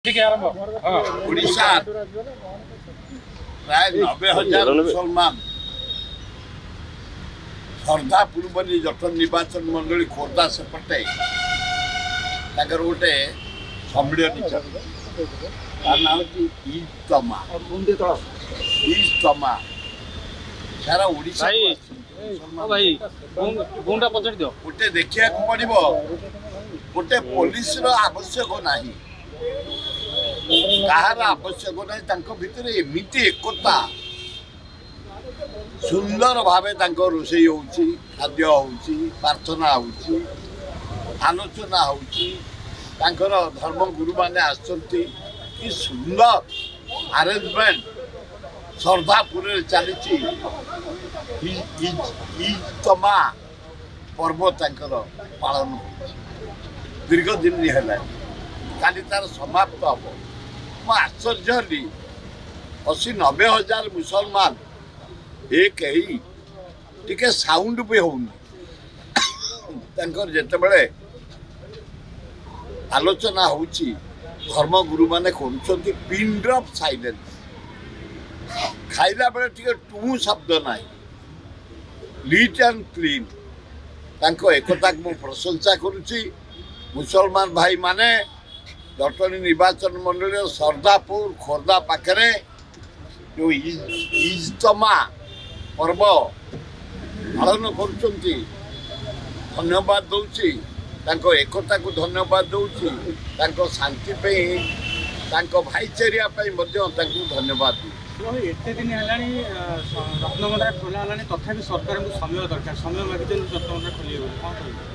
ओडिशा प्राय 90,000 मुसलमान खर्धा पूर्व जटन निर्वाचन मंडली खोर्धा सेपटे गोटे सम्मिलन इजतमा सारा ओडिशा गोटे देखा पड़ो गोटे पुलिस आवश्यक नहीं कहार आवश्यक नहीं भितर एमती एकता सुंदर भाव रोषे खाद्य प्रार्थना आलोचना धर्म गुरु माने कि सुंदर अरेंजमेंट श्रद्धापुर चली इजतमा पर्व पालन दीर्घ दिन है काली तार समाप्त हम मु आश्चर्य हली 80-90,000 मुसलमान एक टिके साउंड भी होनी जिते आलोचना होची धर्म गुरु माने करुछंती पिन ड्रॉप साइलेंस खाइला बेले टिके टू शब्द नाई लीट एंड क्लीन तांको एकता मु प्रशंसा करुची मुसलमान भाई माने जटनी निर्वाचन मंडल श्रद्धापुर खोर्धा पाखे जो इजतमा पर्व पालन करुछंती धन्यवाद दौची एकता को धन्यवाद दौची शांति पे भाईचारिया धन्यवाद एते दिन रत्नभंडार खोला तथापि सरकार समय दरकार समय मागिछन रत्नभंडार खोलिए।